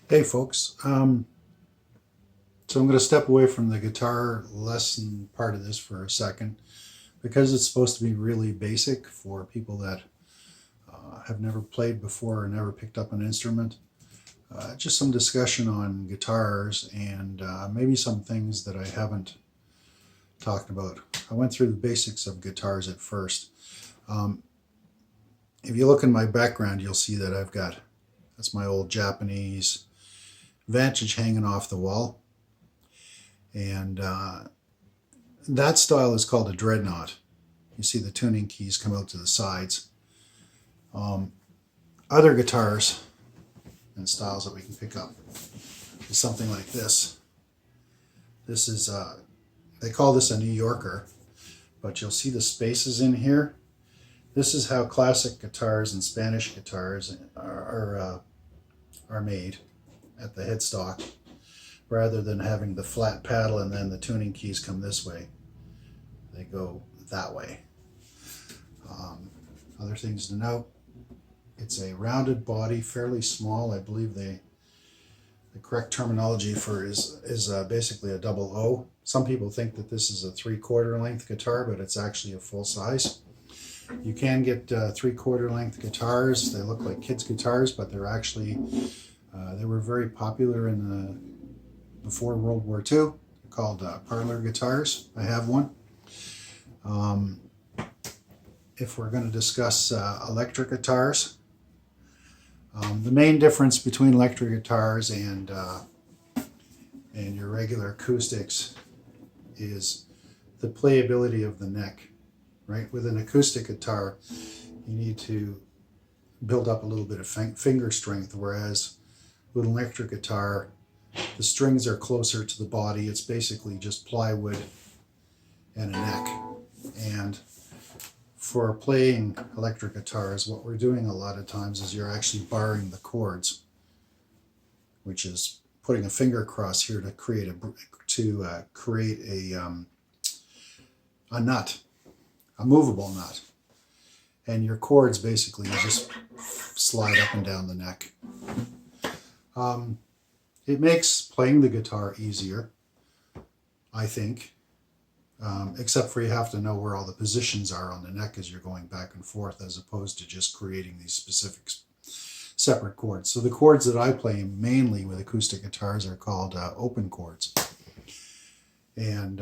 Hey folks, so I'm going to step away from the guitar lesson part of this for a second because it's supposed to be really basic for people that have never played before or never picked up an instrument. Just some discussion on guitars and maybe some things that I haven't talked about. I went through the basics of guitars at first. Um, if you look in my background, you'll see that that's my old Japanese Vantage hanging off the wall. And that style is called a dreadnought. You see the tuning keys come out to the sides. Um, Other guitars and styles that we can pick up is something like this. This is, they call this a New Yorker, but you'll see the spaces in here. This is how classic guitars and Spanish guitars are made at the headstock, rather than having the flat paddle and then the tuning keys come this way. They go that way. Other things to note, it's a rounded body, fairly small. I believe the correct terminology for is basically a double O. Some people think that this is a 3/4 length guitar, but it's actually a full size. You can get 3/4 length guitars. They look like kids' guitars, but they're actually they were very popular before World War II. They're called parlor guitars. I have one. If we're going to discuss electric guitars, the main difference between electric guitars and your regular acoustics is the playability of the neck. Right, with an acoustic guitar, you need to build up a little bit of finger strength, whereas with an electric guitar, the strings are closer to the body. It's basically just plywood and a neck. And for playing electric guitars, what we're doing a lot of times is you're actually barring the chords, which is putting a finger across here to create a nut, a movable nut. And your chords basically just slide up and down the neck. It makes playing the guitar easier, I think. Except for you have to know where all the positions are on the neck as you're going back and forth, as opposed to just creating these specific separate chords. So the chords that I play mainly with acoustic guitars are called open chords. And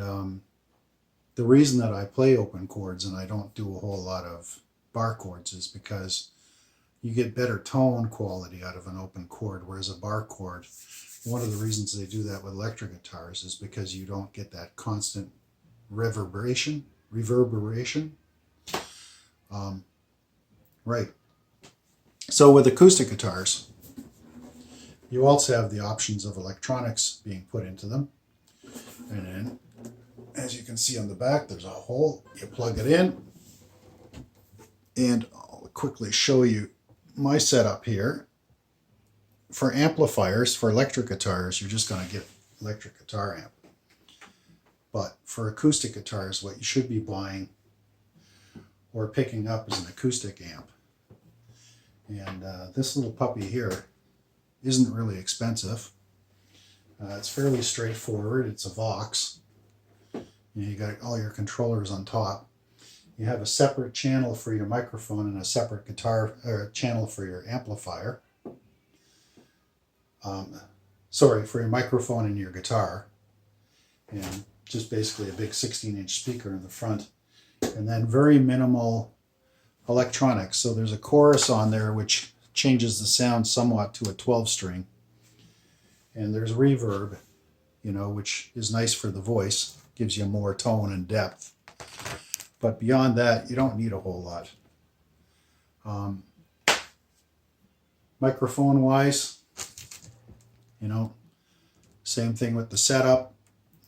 the reason that I play open chords and I don't do a whole lot of bar chords is because you get better tone quality out of an open chord, whereas a bar chord, one of the reasons they do that with electric guitars is because you don't get that constant reverberation. Right. So with acoustic guitars, you also have the options of electronics being put into them. And then, as you can see on the back, there's a hole. You plug it in. And I'll quickly show you my setup here. For amplifiers, for electric guitars, you're just going to get electric guitar amp. But for acoustic guitars, what you should be buying or picking up is an acoustic amp. And this little puppy here isn't really expensive. It's fairly straightforward. It's a Vox. You got all your controllers on top. You have a separate channel for your microphone and a separate guitar channel for your amplifier. For your microphone and your guitar. And just basically a big 16-inch speaker in the front. And then very minimal electronics. So there's a chorus on there which changes the sound somewhat to a 12-string. And there's reverb, which is nice for the voice. Gives you more tone and depth. But beyond that, you don't need a whole lot. Microphone-wise, same thing with the setup.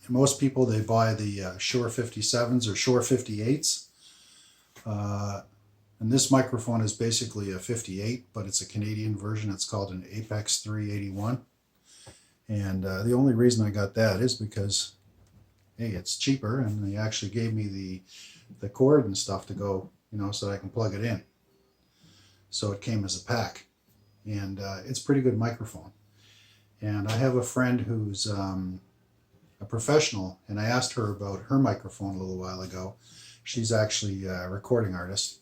Most people, they buy the Shure 57s or Shure 58s. And this microphone is basically a 58, but it's a Canadian version. It's called an Apex 381. And the only reason I got that is because, hey, it's cheaper, and they actually gave me the cord and stuff to go, so that I can plug it in. So it came as a pack. And it's a pretty good microphone. And I have a friend who's a professional, and I asked her about her microphone a little while ago. She's actually a recording artist,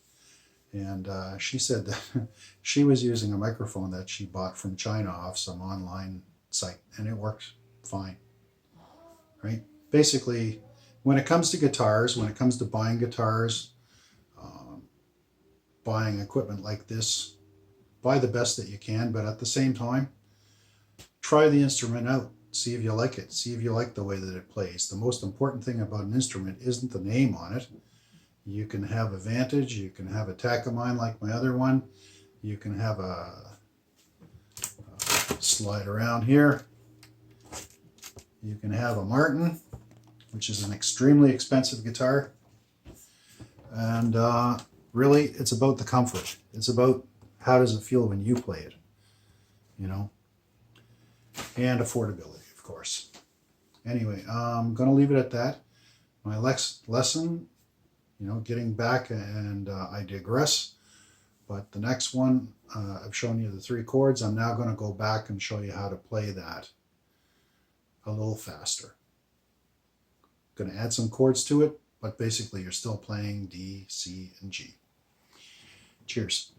and she said that she was using a microphone that she bought from China off some online site, and it works fine, right? Basically, when it comes to guitars, when it comes to buying guitars, buying equipment like this, buy the best that you can, but at the same time, try the instrument out. See if you like it. See if you like the way that it plays. The most important thing about an instrument isn't the name on it. You can have a Vantage, you can have a Takamine like my other one, you can have a slide around here, you can have a Martin, which is an extremely expensive guitar, and really it's about the comfort. It's about how does it feel when you play it, you know, and affordability, of course. Anyway, I'm going to leave it at that. My lesson, you know, getting back, and I digress, but the next one, I've shown you the 3 chords. I'm now going to go back and show you how to play that a little faster. Going to add some chords to it, but basically you're still playing D, C, and G. Cheers.